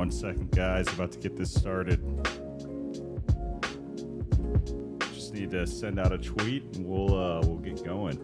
1 second, guys. About to get this started. Just need to send out a tweet and we'll get going.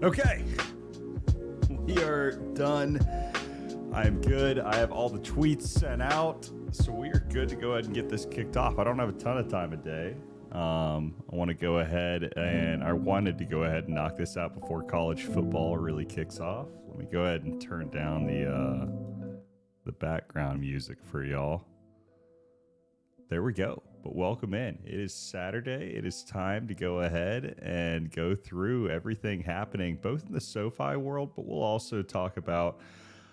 Okay, we are done. I'm good. I have all the tweets sent out, so we are good to go ahead and get this kicked off. I don't have a ton of time a day. I want to go ahead and I wanted to go ahead and knock this out before college football really kicks off. Let me go ahead and turn down the background music for y'all. There we go. But welcome in. It is Saturday. It is time to go ahead and go through everything happening, both in the SoFi world, but we'll also talk about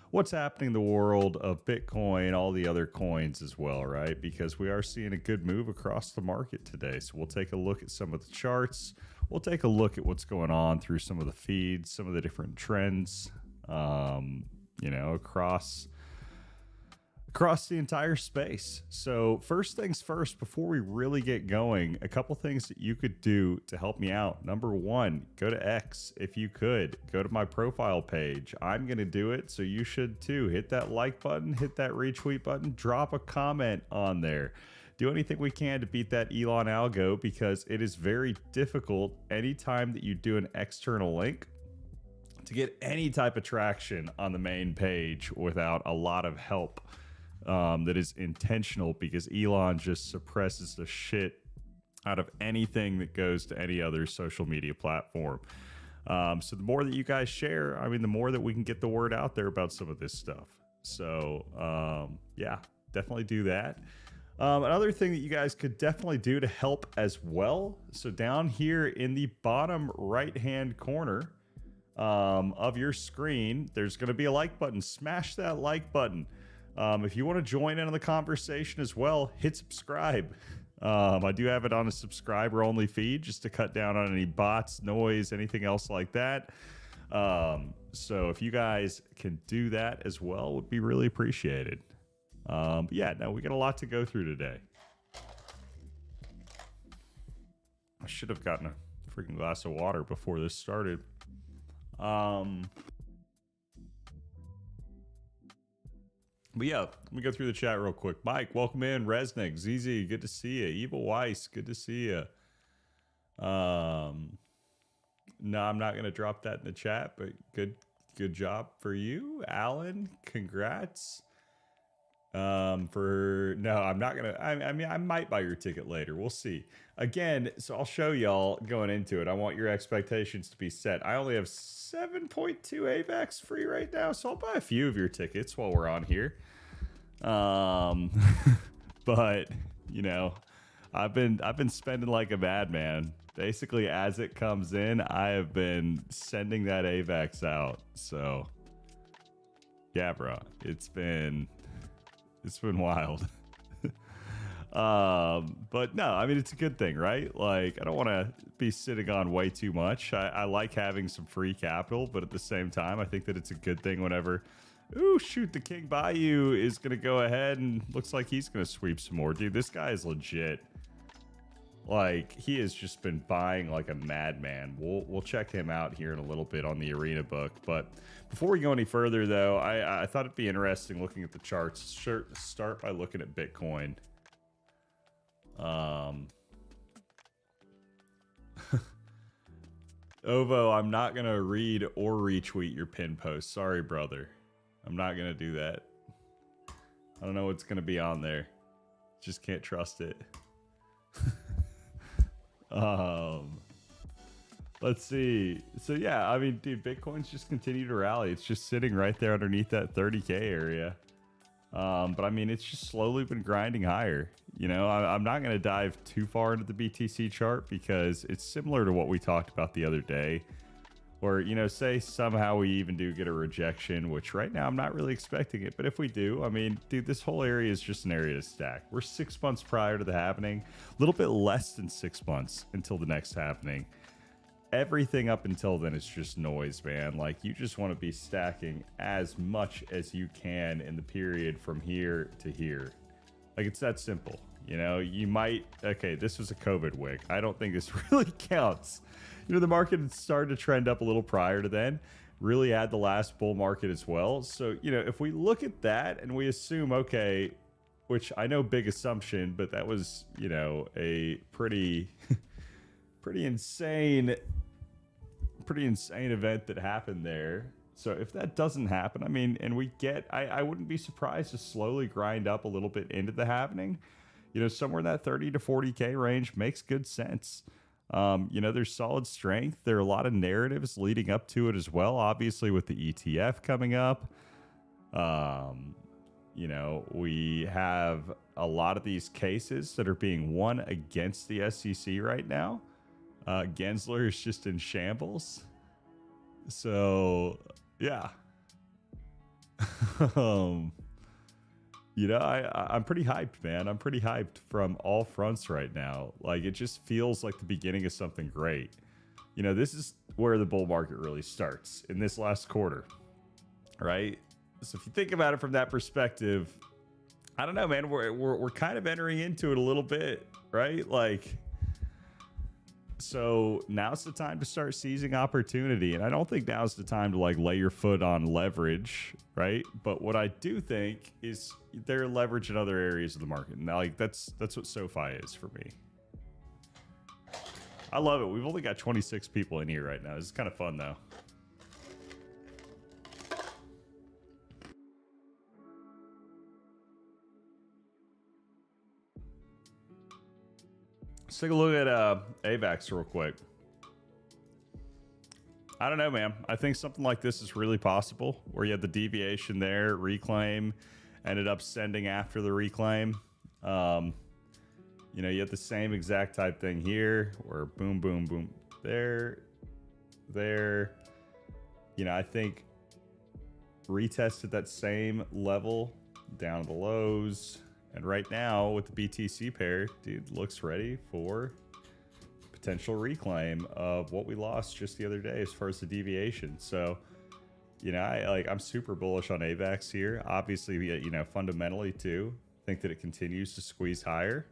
what's happening in the world of Bitcoin, all the other coins as well, right? Because we are seeing a good move across the market today. So we'll take a look at some of the charts. We'll take a look at what's going on through some of the feeds, some of the different trends, across the entire space. So first things first, before we really get going, a couple things that you could do to help me out. Number one, go to X. If you could, go to my profile page. I'm going to do it, so you should too. Hit that like button, hit that retweet button, drop a comment on there. Do anything we can to beat that Elon algo, because it is very difficult anytime that you do an external link to get any type of traction on the main page without a lot of help. That is intentional, because Elon just suppresses the shit out of anything that goes to any other social media platform. So the more that you guys share, I mean, the more that we can get the word out there about some of this stuff. So yeah, definitely do that. Another thing that you guys could definitely do to help as well. So down here in the bottom right-hand corner of your screen, there's going to be a like button. Smash that like button. If you want to join in on the conversation as well, hit subscribe. I do have it on a subscriber only feed, just to cut down on any bots, noise, anything else like that. So if you guys can do that as well, would be really appreciated. But yeah, no, we got a lot to go through today. I should have gotten a freaking glass of water before this started. But yeah, let me go through the chat real quick. Mike, welcome in. Resnick, ZZ, good to see you. Evil Weiss, good to see you. No, I'm not going to drop that in the chat, but good job for you. Alan, congrats. I'm not going to, I mean, I might buy your ticket later. We'll see. Again, so I'll show y'all going into it. I want your expectations to be set. I only have 7.2 Avax free right now, so I'll buy a few of your tickets while we're on here. But you know, I've been spending like a madman. Basically, as it comes in, I have been sending that Avax out. So yeah, bro, it's been wild. But no, I mean, it's a good thing, right? Like, I don't want to be sitting on way too much. I like having some free capital, but at the same time, I think that it's a good thing whenever, ooh, shoot, the King Bayou is going to go ahead and looks like he's going to sweep some more. Dude, this guy is legit. Like, he has just been buying like a madman. We'll check him out here in a little bit on the Arena book. But before we go any further, though, I thought it'd be interesting looking at the charts. Start by looking at Bitcoin. Ovo, I'm not going to read or retweet your pin post. Sorry, brother. I'm not going to do that. I don't know what's going to be on there. Just can't trust it. um, let's see. So yeah, I mean, dude, Bitcoin's just continue to rally. It's just sitting right there underneath that 30K area. But I mean, it's just slowly been grinding higher. You know, I'm not going to dive too far into the BTC chart because it's similar to what we talked about the other day. Or, you know, say somehow we even do get a rejection, which right now I'm not really expecting it. But if we do, I mean, dude, this whole area is just an area to stack. We're 6 months prior to the halvening, a little bit less than 6 months until the next halvening. Everything up until then is just noise, man. Like, you just want to be stacking as much as you can in the period from here to here. Like, it's that simple. You know, you might, okay, this was a COVID wick. I don't think this really counts. You know, the market had started to trend up a little prior to then, really had the last bull market as well. So, you know, if we look at that and we assume, okay, which I know big assumption, but that was, you know, a pretty insane event that happened there. So if that doesn't happen, I mean, and we get, I wouldn't be surprised to slowly grind up a little bit into the halvening. You know, somewhere in that 30 to 40K range makes good sense. You know, there's solid strength. There are a lot of narratives leading up to it as well, obviously with the ETF coming up. You know, we have a lot of these cases that are being won against the SEC right now. Gensler is just in shambles. So, yeah. You know, I'm pretty hyped, man. I'm pretty hyped from all fronts right now. Like, it just feels like the beginning of something great. You know, this is where the bull market really starts, in this last quarter, right? So if you think about it from that perspective, I don't know, man. We're kind of entering into it a little bit, right? Like, so now's the time to start seizing opportunity. And I don't think now's the time to like lay your foot on leverage, right? But what I do think is there are leverage in other areas of the market. And like that's what SoFi is for me. I love it. We've only got 26 people in here right now. This is kind of fun though. Let's take a look at Avax real quick. I don't know, man. I think something like this is really possible, where you had the deviation there, reclaim, ended up sending after the reclaim. You know, you had the same exact type thing here, where boom, boom, boom, there. You know, I think retested that same level down to the lows. And right now, with the BTC pair, dude, looks ready for potential reclaim of what we lost just the other day as far as the deviation. So, you know, I'm super bullish on Avax here. Obviously, you know, fundamentally too, think that it continues to squeeze higher.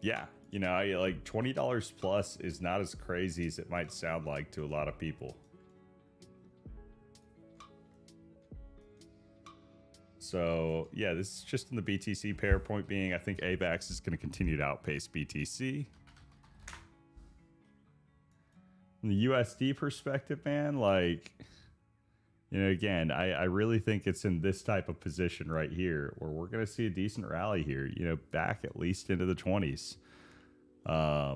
Yeah, you know, like $20 plus is not as crazy as it might sound like to a lot of people. So yeah, this is just in the BTC pair. Point being, I think Avax is going to continue to outpace BTC. From the USD perspective, man, like, you know, again, I really think it's in this type of position right here where we're going to see a decent rally here, you know, back at least into the 20s. I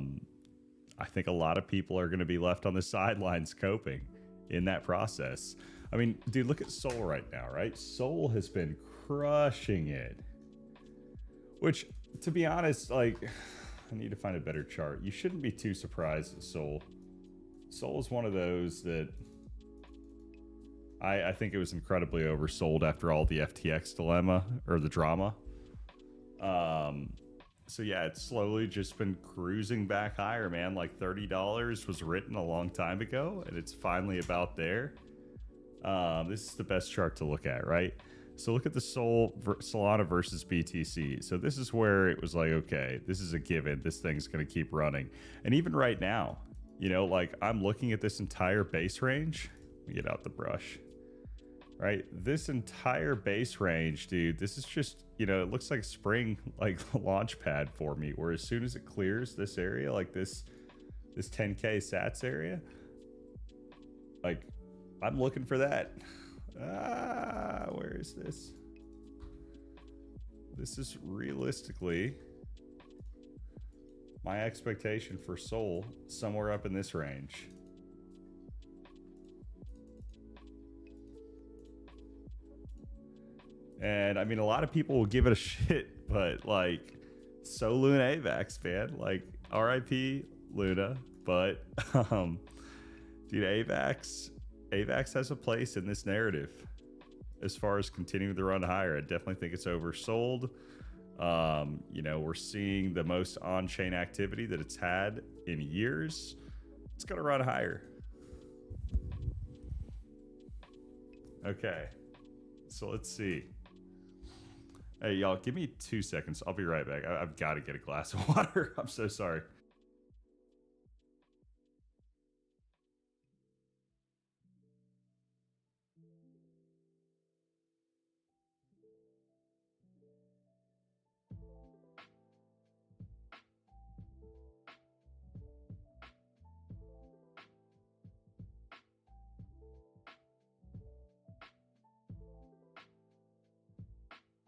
think a lot of people are going to be left on the sidelines coping in that process. I mean, dude, look at Sol right now, right? Sol has been crushing it. Which, to be honest, like, I need to find a better chart. You shouldn't be too surprised at Sol. Sol is one of those that I think it was incredibly oversold after all the FTX dilemma, or the drama. So yeah, it's slowly just been cruising back higher, man. Like $30 was written a long time ago, and it's finally about there. This is the best chart to look at, right? So look at the Solana versus BTC. So this is where it was like, okay, this is a given. This thing's going to keep running. And even right now, you know, like I'm looking at this entire base range. Let me get out the brush, right? This entire base range, dude, this is just, you know, it looks like spring, like launch pad for me, where as soon as it clears this area, like this 10K sats area, like, I'm looking for that. Where is this? this is realistically my expectation for Sol, somewhere up in this range. And I mean, a lot of people will give it a shit, but like, so Luna Avax, man. Like, RIP Luna. But, dude, Avax has a place in this narrative as far as continuing to run higher. I definitely think it's oversold. You know, we're seeing the most on-chain activity that it's had in years. It's going to run higher. Okay. So let's see. Hey, y'all, give me 2 seconds. I'll be right back. I've got to get a glass of water. I'm so sorry.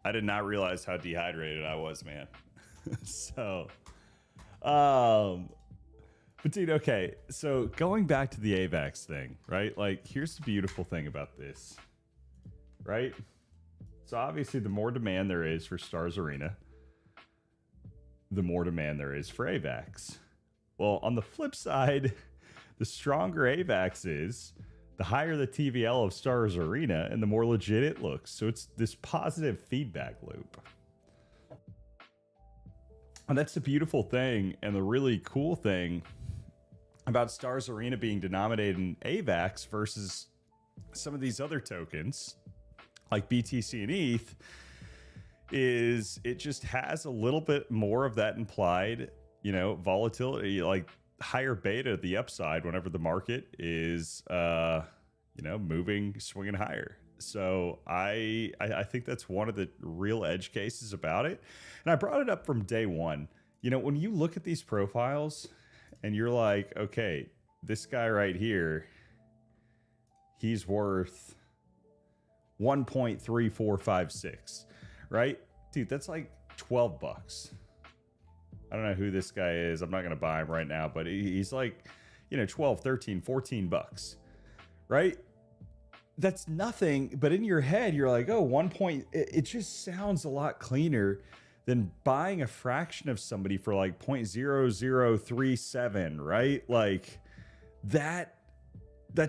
I did not realize how dehydrated I was, man. So, but dude, okay. So going back to the AVAX thing, right? Like, here's the beautiful thing about this, right? So obviously, the more demand there is for Stars Arena, the more demand there is for AVAX. Well, on the flip side, the stronger AVAX is, the higher the TVL of Stars Arena and the more legit it looks. So it's this positive feedback loop. And that's the beautiful thing and the really cool thing about Stars Arena being denominated in AVAX versus some of these other tokens like BTC and ETH is it just has a little bit more of that implied, you know, volatility, like higher beta at the upside whenever the market is you know, moving, swinging higher. So I think that's one of the real edge cases about it. And I brought it up from day one. You know, when you look at these profiles and you're like, okay, this guy right here, he's worth 1.3456, right? Dude, that's like 12 bucks. I don't know who this guy is. I'm not going to buy him right now, but he's like, you know, 12, 13, 14 bucks, right? That's nothing. But in your head, you're like, oh, it just sounds a lot cleaner than buying a fraction of somebody for like 0.0037, right? Like that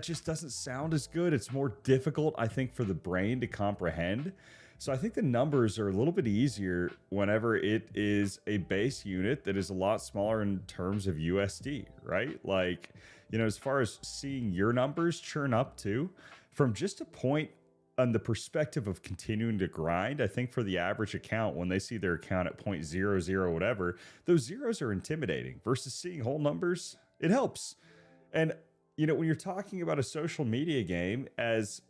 just doesn't sound as good. It's more difficult, I think, for the brain to comprehend. So I think the numbers are a little bit easier whenever it is a base unit that is a lot smaller in terms of USD, right? Like, you know, as far as seeing your numbers churn up too, from just a point on the perspective of continuing to grind, I think for the average account, when they see their account at 0.00 whatever, those zeros are intimidating versus seeing whole numbers. It helps. And, you know, when you're talking about a social media game, as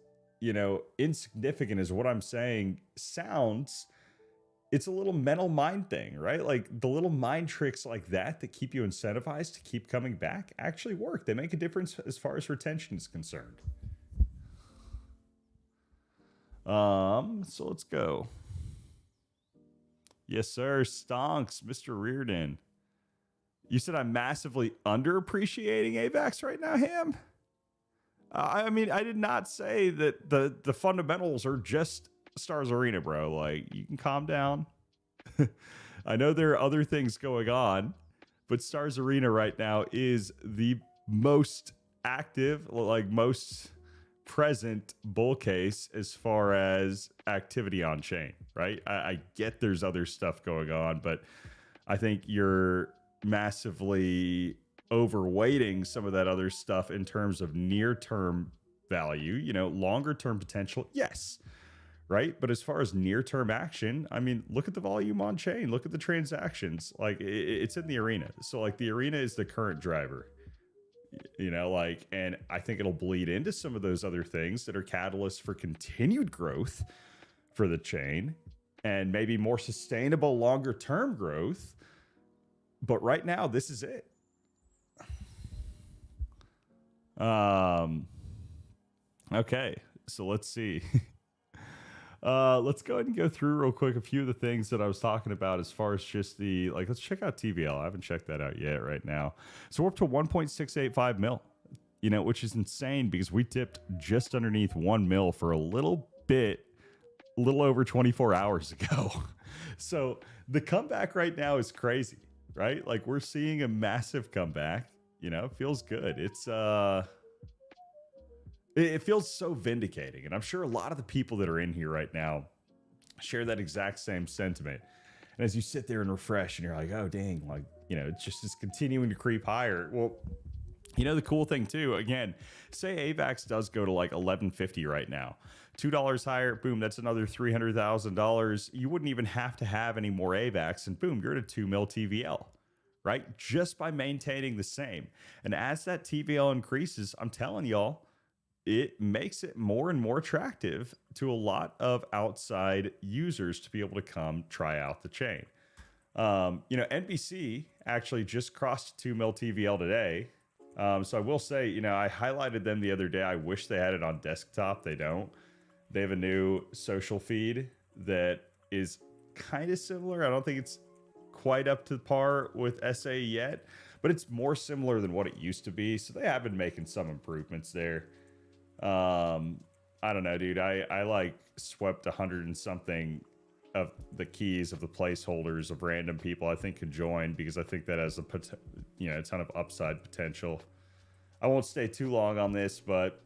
you know, insignificant as what I'm saying sounds, it's a little mental mind thing, right? Like the little mind tricks like that keep you incentivized to keep coming back actually work. They make a difference as far as retention is concerned. So let's go. Yes, sir. Stonks, Mr. Reardon. You said I'm massively underappreciating AVAX right now, Ham? I mean, I did not say that the fundamentals are just Stars Arena, bro. Like, you can calm down. I know there are other things going on, but Stars Arena right now is the most active, like most present bull case as far as activity on chain, right? I get there's other stuff going on, but I think you're massively overweighting some of that other stuff in terms of near-term value. You know, longer-term potential, yes, right? But as far as near-term action, I mean, look at the volume on chain, look at the transactions. Like, it's in the arena. So like the arena is the current driver, you know, like, and I think it'll bleed into some of those other things that are catalysts for continued growth for the chain and maybe more sustainable longer-term growth. But right now, this is it. Okay, so let's see. Let's go ahead and go through real quick a few of the things that I was talking about as far as just the like. Let's check out TVL. I haven't checked that out yet right now. So we're up to 1.685 mil, which is insane because we dipped just underneath 1 mil for a little over 24 hours ago. So the comeback right now is crazy, right? Like we're seeing a massive comeback. It feels good. It feels so vindicating. And I'm sure a lot of the people that are in here right now share that exact same sentiment. And as you sit there and refresh and you're like, oh, dang, like, it just is continuing to creep higher. Well, the cool thing too, again, say Avax does go to like 1150 right now, $2 higher, boom, that's another $300,000. You wouldn't even have to have any more Avax and boom, you're at a 2 mil TVL, right? Just by maintaining the same. And as that TVL increases, I'm telling y'all, it makes it more and more attractive to a lot of outside users to be able to come try out the chain. NBC actually just crossed 2 mil TVL today. So I will say, I highlighted them the other day. I wish they had it on desktop. They don't. They have a new social feed that is kind of similar. I don't think it's quite up to par with SA yet, but it's more similar than what it used to be. So they have been making some improvements there. I don't know, dude. I like swept 100 and something of the keys of the placeholders of random people I think could join because I think that has a ton of upside potential. I won't stay too long on this, but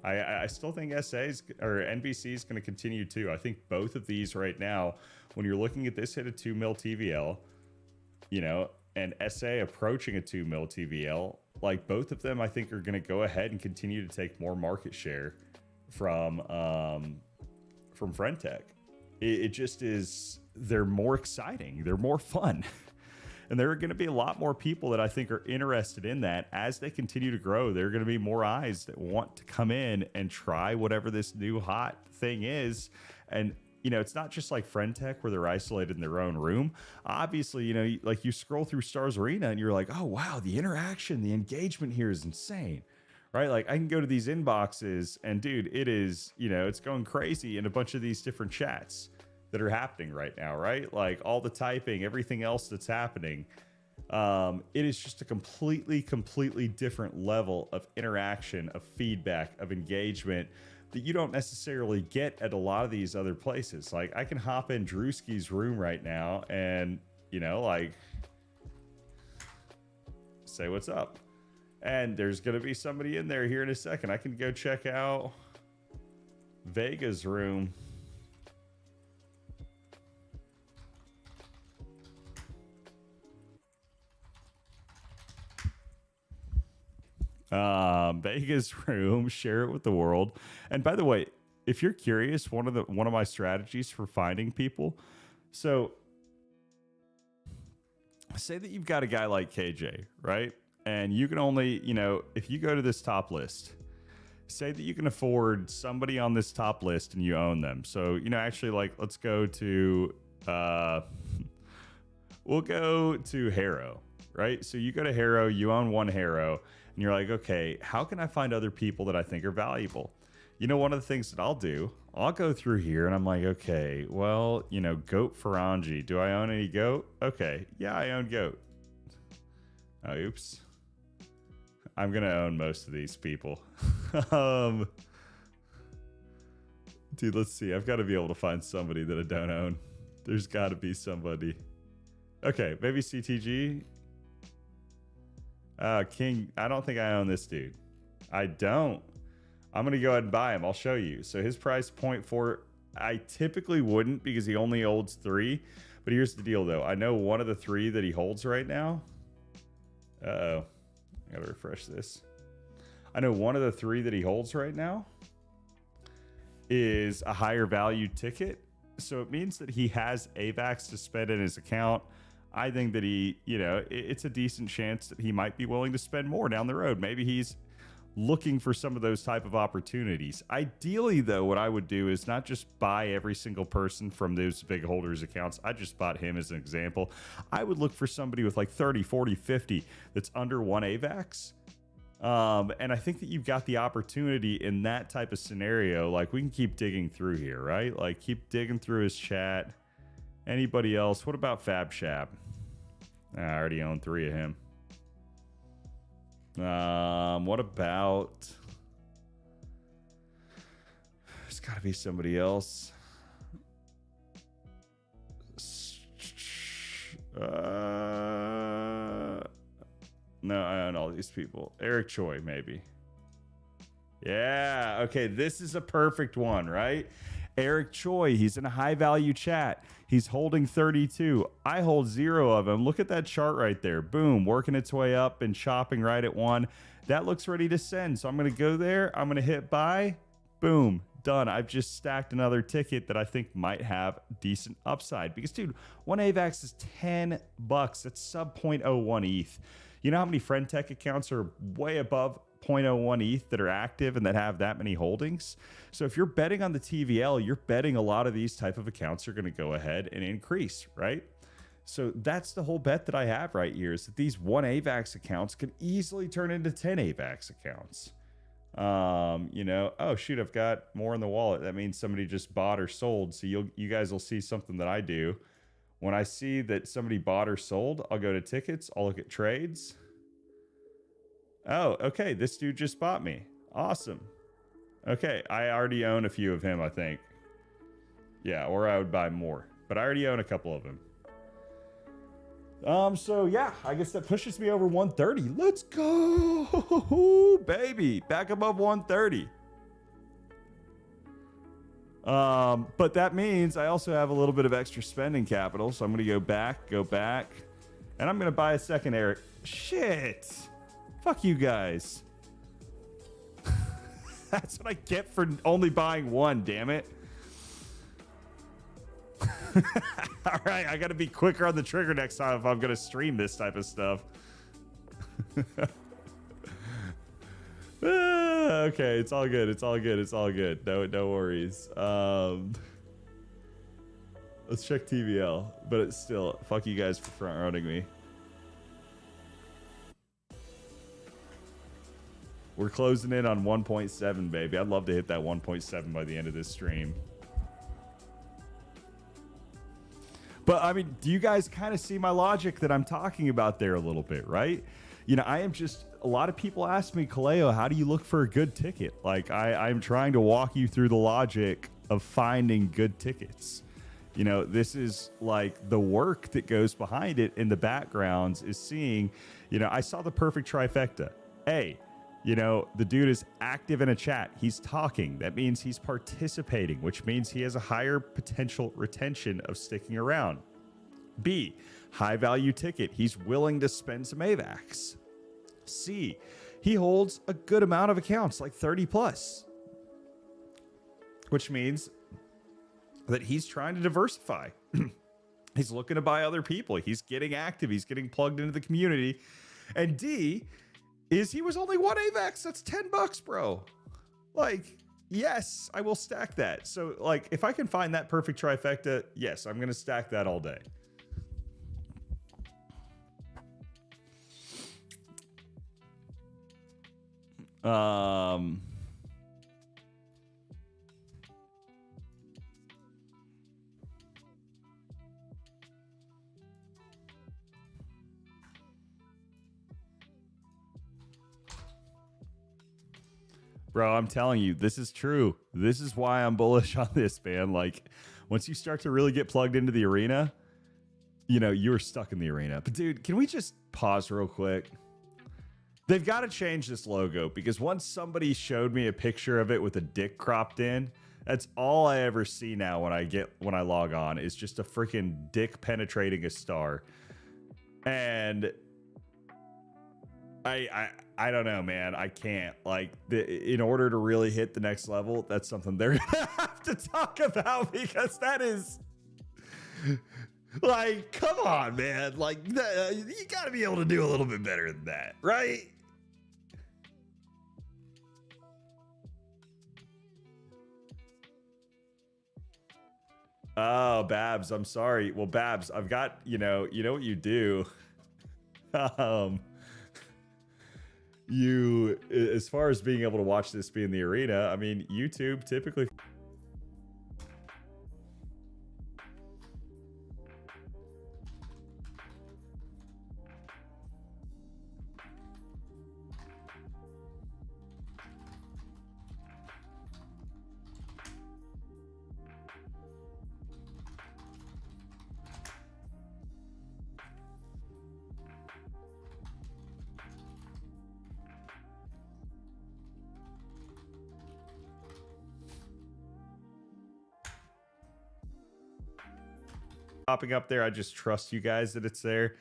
I still think SA's or NBC is going to continue too. I think both of these right now, when you're looking at this hit a 2 mil TVL, and SA approaching a 2 mil TVL, like both of them, I think are going to go ahead and continue to take more market share from Friendtech. It just is, they're more exciting. They're more fun. And there are going to be a lot more people that I think are interested in that. As they continue to grow, there are going to be more eyes that want to come in and try whatever this new hot thing is. And it's not just like Friendtech where they're isolated in their own room. Obviously, like you scroll through Stars Arena and you're like, oh, wow, the interaction, the engagement here is insane, right? Like I can go to these inboxes and dude, it is, it's going crazy in a bunch of these different chats that are happening right now, right? Like all the typing, everything else that's happening. It is just a completely different level of interaction, of feedback, of engagement that you don't necessarily get at a lot of these other places. Like I can hop in Drewski's room right now and, like say what's up. And there's going to be somebody in there here in a second. I can go check out Vega's room. Vega's room, share it with the world. And by the way, if you're curious, one of my strategies for finding people, so say that you've got a guy like KJ, right? And you can only, if you go to this top list, say that you can afford somebody on this top list and you own them. So, actually, like, let's go to, we'll go to Harrow, right? So you go to Harrow, you own one Harrow, and you're like, okay, how can I find other people that I think are valuable? One of the things that I'll do, I'll go through here and I'm like, okay, well, Goat Farangi. Do I own any Goat? Okay, yeah, I own Goat. Oh, oops. I'm going to own most of these people. Dude, let's see. I've got to be able to find somebody that I don't own. There's got to be somebody. Okay, maybe CTG. King, I don't think I own this dude. I don't. I'm going to go ahead and buy him. I'll show you. So his price 0.4, I typically wouldn't because he only holds 3. But here's the deal, though. I know one of the 3 that he holds right now. Uh-oh. I got to refresh this. I know one of the 3 that he holds right now is a higher value ticket. So it means that he has AVAX to spend in his account. I think that he, it's a decent chance that he might be willing to spend more down the road. Maybe he's looking for some of those type of opportunities. Ideally, though, what I would do is not just buy every single person from those big holders accounts. I just bought him as an example. I would look for somebody with like 30, 40, 50 that's under 1 AVAX. And I think that you've got the opportunity in that type of scenario. Like, we can keep digging through here, right? Like, keep digging through his chat. Anybody else? What about Fab Shab? I already own 3 of him. What about... There's got to be somebody else. No, I own all these people. Eric Choi, maybe. Yeah, okay, this is a perfect one, right? Eric Choi, he's in a high value chat. He's holding 32. I hold 0 of them. Look at that chart right there. Boom, working its way up and chopping right at 1. That looks ready to send. So I'm going to go there. I'm going to hit buy. Boom, done. I've just stacked another ticket that I think might have decent upside. Because, dude, 1 AVAX is $10. That's sub 0.01 ETH. You know how many Friend Tech accounts are way above 0.01 ETH that are active and that have that many holdings? So if you're betting on the TVL, you're betting a lot of these type of accounts are going to go ahead and increase, right? So that's the whole bet that I have right here, is that these 1 AVAX accounts could easily turn into 10 AVAX accounts. You know, oh shoot, I've got more in the wallet. That means somebody just bought or sold. So you guys will see something that I do. When I see that somebody bought or sold, I'll go to tickets. I'll look at trades. Oh, okay. This dude just bought me. Awesome. Okay. I already own a few of him, I think. Yeah, or I would buy more. But I already own a couple of him. So yeah, I guess that pushes me over 130. Let's go, baby. Back above 130. But that means I also have a little bit of extra spending capital. So I'm going to go back, and I'm going to buy a second Eric. Shit. Fuck you guys. That's what I get for only buying 1, damn it. All right, I got to be quicker on the trigger next time if I'm going to stream this type of stuff. Okay, it's all good. It's all good. It's all good. No worries. Let's check TVL, but it's still, fuck you guys for front running me. We're closing in on 1.7, baby. I'd love to hit that 1.7 by the end of this stream. But I mean, do you guys kind of see my logic that I'm talking about there a little bit, right? You know, I am just, a lot of people ask me, Kaleo, how do you look for a good ticket? Like, I'm trying to walk you through the logic of finding good tickets. You know, this is like the work that goes behind it in the backgrounds is seeing, you know, I saw the perfect trifecta. A, you know, the dude is active in a chat. He's talking. That means he's participating, which means he has a higher potential retention of sticking around. B, high value ticket. He's willing to spend some AVAX. C, he holds a good amount of accounts, like 30 plus, which means that he's trying to diversify. He's looking to buy other people. He's getting active. He's getting plugged into the community. And D is he was only 1 AVAX. That's $10, bro. Like, yes, I will stack that. So like, if I can find that perfect trifecta, yes, I'm going to stack that all day. Bro, I'm telling you, this is true. This is why I'm bullish on this, man. Like, once you start to really get plugged into the arena, you know, you're stuck in the arena. But dude, can we just pause real quick? They've got to change this logo, because once somebody showed me a picture of it with a dick cropped in, that's all I ever see now when I log on is just a freaking dick penetrating a star. And I don't know, man. I can't. Like, in order to really hit the next level, that's something they're gonna have to talk about, because that is like, come on, man. Like, you got to be able to do a little bit better than that, right? Oh, Babs, I'm sorry. Well, Babs, I've got, you know what you do. you, as far as being able to watch this be in the arena, I mean, YouTube typically popping up there. I just trust you guys that it's there.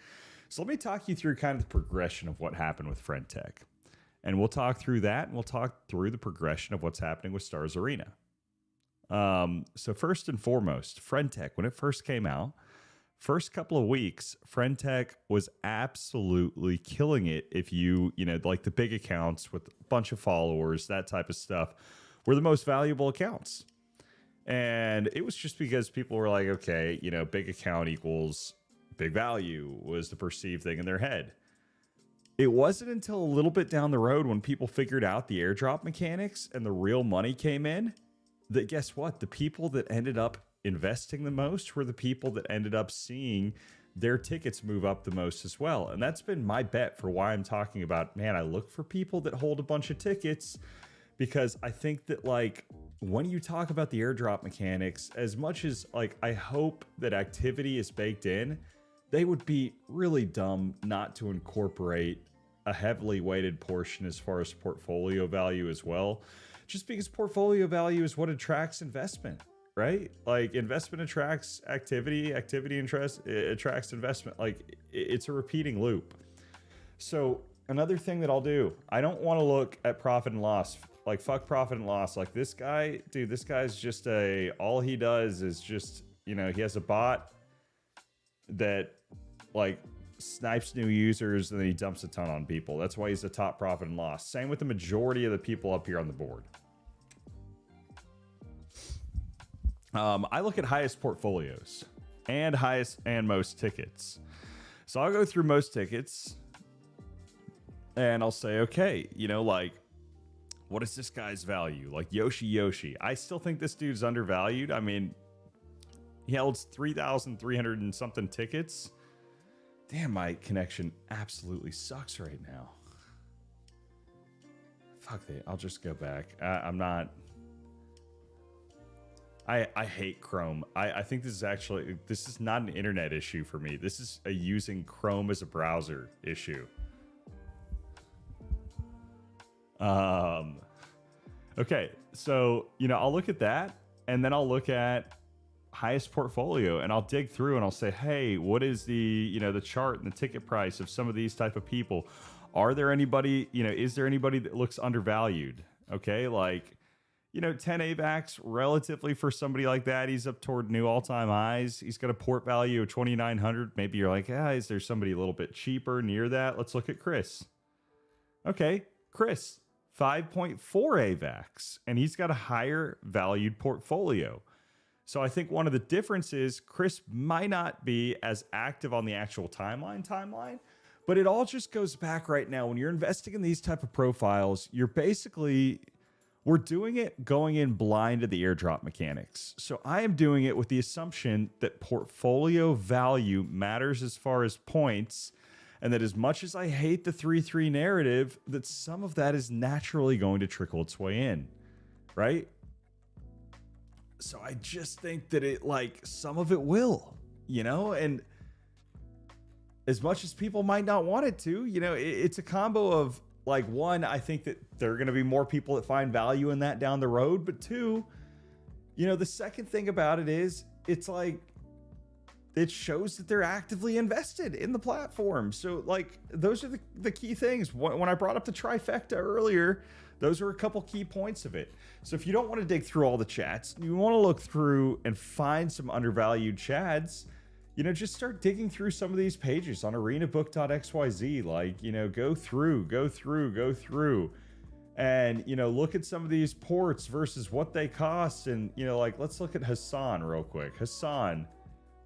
So let me talk you through kind of the progression of what happened with Friend Tech. And we'll talk through that, and we'll talk through the progression of what's happening with Stars Arena. So first and foremost, Friend Tech, when it first came out, first couple of weeks, Friend Tech was absolutely killing it. If you know, like the big accounts with a bunch of followers, that type of stuff, were the most valuable accounts. And it was just because people were like, okay, you know, big account equals big value was the perceived thing in their head. It wasn't until a little bit down the road when people figured out the airdrop mechanics and the real money came in that, guess what? The people that ended up investing the most were the people that ended up seeing their tickets move up the most as well. And that's been my bet for why I'm talking about, man, I look for people that hold a bunch of tickets, because I think that, like, when you talk about the airdrop mechanics, as much as, like, I hope that activity is baked in, they would be really dumb not to incorporate a heavily weighted portion as far as portfolio value as well, just because portfolio value is what attracts investment, right? Like, investment attracts activity, activity interest, it attracts investment. Like, it's a repeating loop. So another thing that I'll do, I don't want to look at profit and loss. Like, fuck profit and loss. Like, this guy, dude, this guy's just all he does is just, you know, he has a bot that, like, snipes new users and then he dumps a ton on people. That's why he's the top profit and loss. Same with the majority of the people up here on the board. I look at highest portfolios and highest and most tickets. So I'll go through most tickets and I'll say, okay, you know, like, what is this guy's value? Like Yoshi. I still think this dude's undervalued. I mean, he holds 3,300 and something tickets. Damn, my connection absolutely sucks right now. Fuck it. I'll just go back. I'm not. I hate Chrome. I think this is not an internet issue for me. This is a using Chrome as a browser issue. Okay, so, you know, I'll look at that, and then I'll look at highest portfolio, and I'll dig through and I'll say, hey, what is the, you know, the chart and the ticket price of some of these type of people? Are there anybody, you know, is there anybody that looks undervalued? Okay, like, you know, 10 AVAX, relatively for somebody like that, he's up toward new all-time highs. He's got a port value of 2,900. Maybe you're like, is there somebody a little bit cheaper near that? Let's look at Chris. Okay, Chris, 5.4 AVAX, and he's got a higher valued portfolio. So I think one of the differences, Chris might not be as active on the actual timeline, but it all just goes back right now. When you're investing in these type of profiles, we're doing it going in blind to the airdrop mechanics. So I am doing it with the assumption that portfolio value matters as far as points, and that as much as I hate the 3-3 narrative, that some of that is naturally going to trickle its way in, right? So I just think that some of it will, you know, and as much as people might not want it to, you know, it's a combo of, like, one, I think that there are going to be more people that find value in that down the road. But two, you know, the second thing about it is it's like, it shows that they're actively invested in the platform. So, like, those are the key things. When I brought up the trifecta earlier, those are a couple key points of it. So if you don't want to dig through all the chats, you want to look through and find some undervalued chads, you know, just start digging through some of these pages on arenabook.xyz. Like, you know, go through, and, you know, look at some of these ports versus what they cost. And, you know, like, let's look at Hassan real quick. Hassan,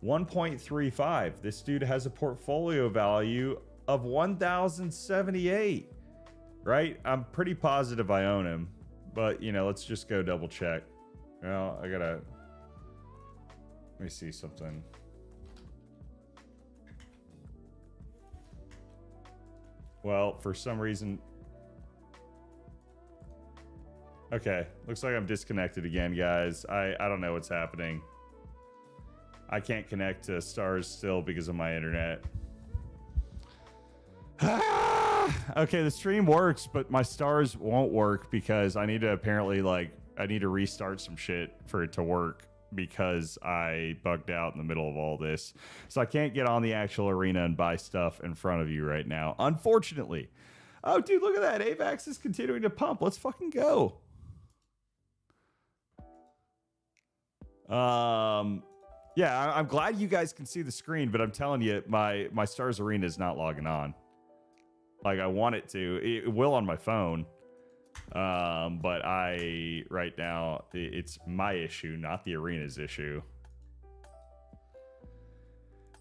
1.35. This dude has a portfolio value of 1,078, right? I'm pretty positive I own him, but you know, let's just go double check. Well, I gotta, let me see something. Well, for some reason, okay, looks like I'm disconnected again, guys. I don't know what's happening. I can't connect to Stars still because of my internet. Okay, the stream works, but my Stars won't work because I need to apparently, like, I need to restart some shit for it to work because I bugged out in the middle of all this. So I can't get on the actual arena and buy stuff in front of you right now, unfortunately. Oh, dude, look at that. Avax is continuing to pump. Let's fucking go. Yeah, I'm glad you guys can see the screen, but I'm telling you, my Stars Arena is not logging on. Like, I want it to. It will on my phone. But right now, it's my issue, not the arena's issue.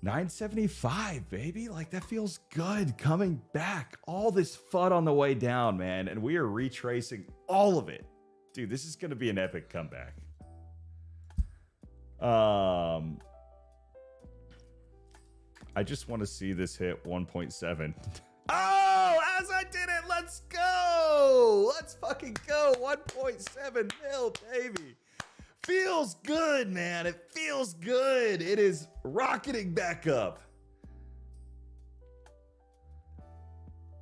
975, baby. Like, that feels good coming back. All this FUD on the way down, man. And we are retracing all of it. Dude, this is going to be an epic comeback. I just want to see this hit 1.7. Oh, as I did it, let's go. Let's fucking go. 1.7 mil, baby. Feels good, man. It feels good. It is rocketing back up.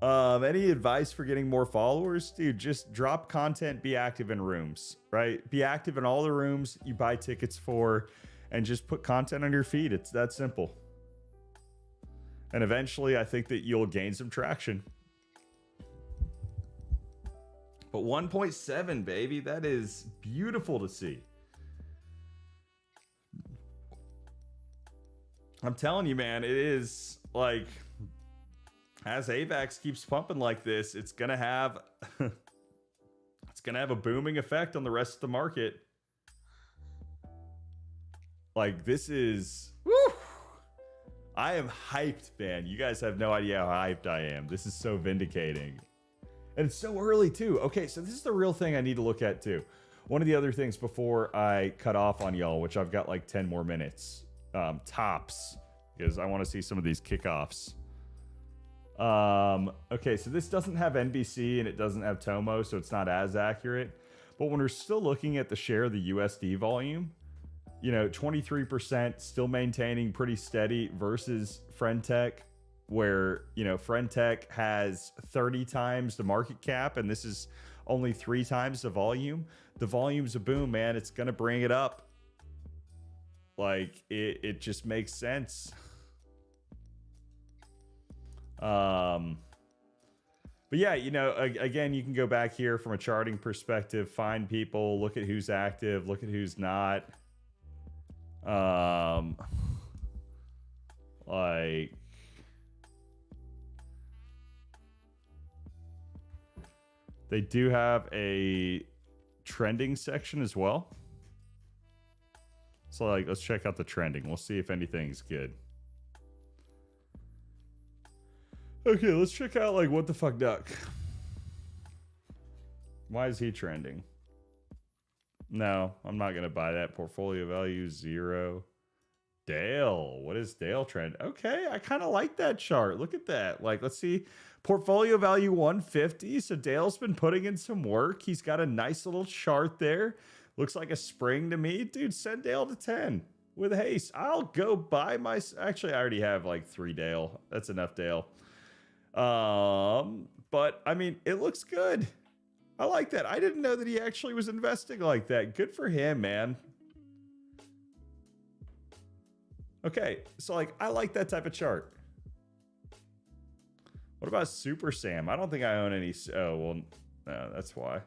Any advice for getting more followers? Dude, just drop content, be active in rooms, right? Be active in all the rooms you buy tickets for, and just put content on your feed. It's that simple. And eventually, I think that you'll gain some traction. But 1.7, baby, that is beautiful to see. I'm telling you, man, it is like, as Avax keeps pumping like this, it's gonna have it's gonna have a booming effect on the rest of the market. Like, this is, woo! I am hyped, man. You guys have no idea how hyped I am. This is so vindicating. And it's so early, too. Okay, so this is the real thing I need to look at, too. One of the other things before I cut off on y'all, which I've got like 10 more minutes, tops, because I want to see some of these kickoffs. Okay, so this doesn't have NBC and it doesn't have Tomo, so it's not as accurate. But when we're still looking at the share of the USD volume, you know, 23% still maintaining pretty steady versus Friendtech, where, you know, Friendtech has 30 times the market cap and this is only 3 times the volume. The volume's a boom, man. It's going to bring it up. Like, it just makes sense. But yeah, you know, again, you can go back here from a charting perspective, find people, look at who's active, look at who's not. Like, they do have a trending section as well. So, like, let's check out the trending. We'll see if anything's good. Okay, let's check out, like, what the fuck duck. Why is he trending? No, I'm not gonna buy that. Portfolio value 0. Dale, what is Dale trend? Okay, I kind of like that chart. Look at that. Like, let's see. Portfolio value 150. So Dale's been putting in some work. He's got a nice little chart there. Looks like a spring to me. Dude, send Dale to 10 with haste. I'll go buy my... Actually, I already have like 3 Dale. That's enough Dale. But I mean, it looks good. I like that. I didn't know that he actually was investing like that. Good for him, man. Okay, so like, I like that type of chart. What about Super Sam? I don't think I own any. Oh, well, no, that's why.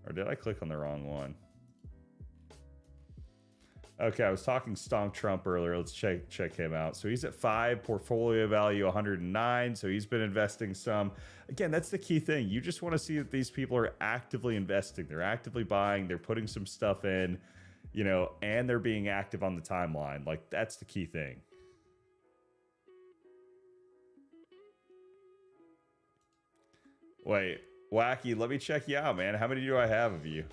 Or did I click on the wrong one? Okay, I was talking Stonk Trump earlier. Let's check him out. So he's at 5, portfolio value 109. So he's been investing some. Again, that's the key thing. You just want to see that these people are actively investing. They're actively buying. They're putting some stuff in, you know, and they're being active on the timeline. Like, that's the key thing. Wait, Wacky, let me check you out, man. How many do I have of you?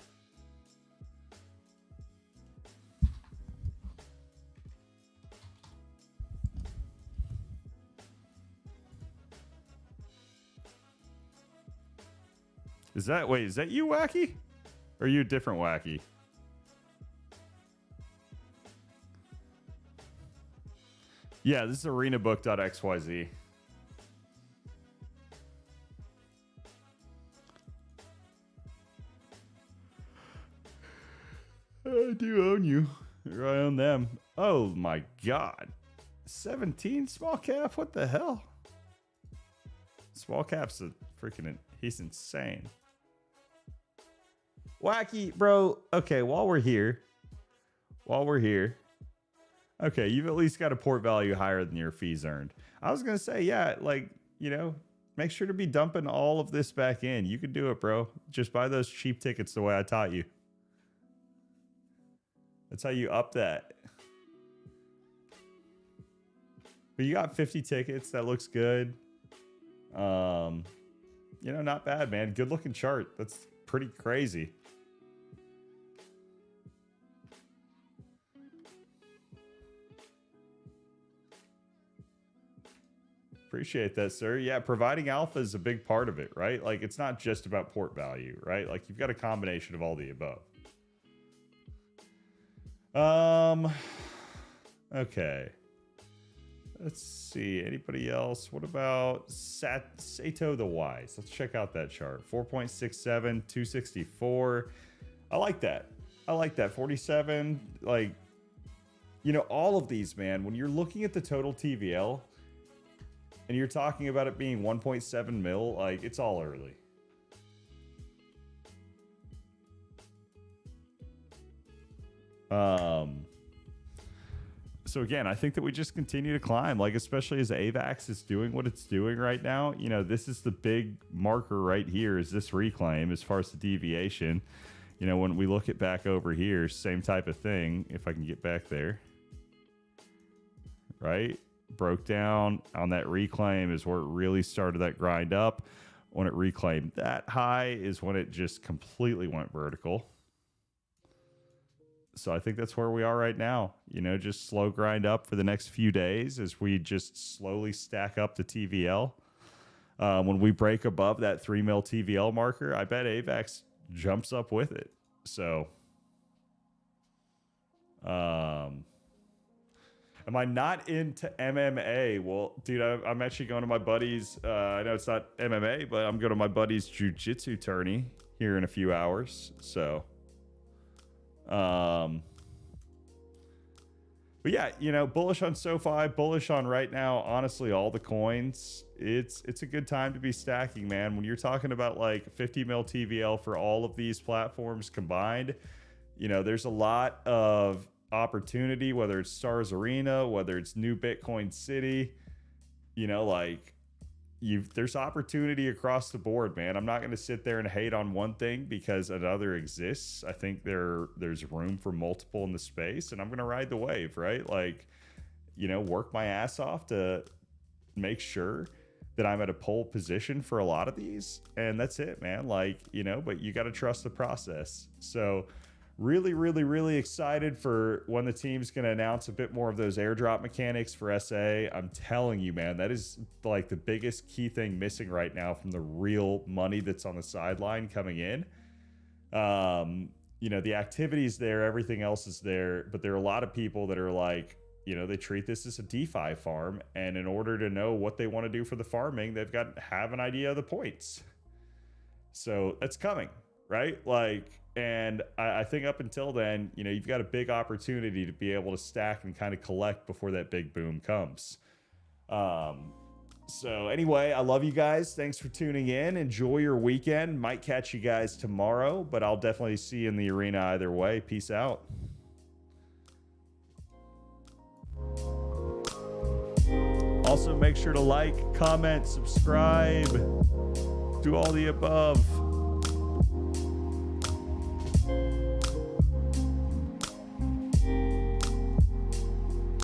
Is that you, Wacky? Or are you a different Wacky? Yeah, this is arenabook.xyz. I do own you. Or I own them. Oh my god. 17 small cap? What the hell? Small cap's a freaking... He's insane. Wacky, bro. Okay, while we're here. Okay, you've at least got a port value higher than your fees earned. I was going to say, yeah, like, you know, make sure to be dumping all of this back in. You can do it, bro. Just buy those cheap tickets the way I taught you. That's how you up that. But you got 50 tickets. That looks good. You know, not bad, man. Good looking chart. That's pretty crazy. Appreciate that, sir. Yeah, providing alpha is a big part of it, right? Like, it's not just about port value, right? Like, you've got a combination of all the above. Okay. Let's see. Anybody else? What about Sato the Wise? Let's check out that chart. 4.67, 264. I like that. 47. Like, you know, all of these, man, when you're looking at the total TVL and you're talking about it being 1.7 mil, like, it's all early. So again, I think that we just continue to climb, like, especially as Avax is doing what it's doing right now. You know, this is the big marker right here, is this reclaim as far as the deviation. You know, when we look at back over here, same type of thing. If I can get back there, right? Broke down on that reclaim is where it really started that grind up. When it reclaimed that high is when it just completely went vertical. So I think that's where we are right now. You know, just slow grind up for the next few days as we just slowly stack up the TVL. When we break above that 3 mil TVL marker, I bet Avax jumps up with it. So, am I not into MMA? Well, dude, I'm actually going to my buddy's. I know it's not MMA, but I'm going to my buddy's jiu-jitsu tourney here in a few hours. So, but yeah, you know, bullish on SoFi, bullish on right now, honestly, all the coins. It's a good time to be stacking, man. When you're talking about like 50 mil TVL for all of these platforms combined, you know, there's a lot of opportunity, whether it's Stars Arena, whether it's New Bitcoin City, you know, like, there's opportunity across the board, man. I'm not going to sit there and hate on one thing because another exists. I think there's room for multiple in the space, and I'm going to ride the wave, right? Like, you know, work my ass off to make sure that I'm at a pole position for a lot of these, and that's it, man. Like, you know, but you got to trust the process. So really, really, really excited for when the team's going to announce a bit more of those airdrop mechanics for SA. I'm telling you, man, that is like the biggest key thing missing right now from the real money that's on the sideline coming in. You know, the activity's there, everything else is there, but there are a lot of people that are like, you know, they treat this as a DeFi farm, and in order to know what they want to do for the farming, they've got to have an idea of the points. So that's coming, right? Like, and I think up until then, you know, you've got a big opportunity to be able to stack and kind of collect before that big boom comes. So anyway, I love you guys. Thanks for tuning in. Enjoy your weekend. Might catch you guys tomorrow, but I'll definitely see you in the arena either way. Peace out. Also, make sure to like, comment, subscribe, do all the above.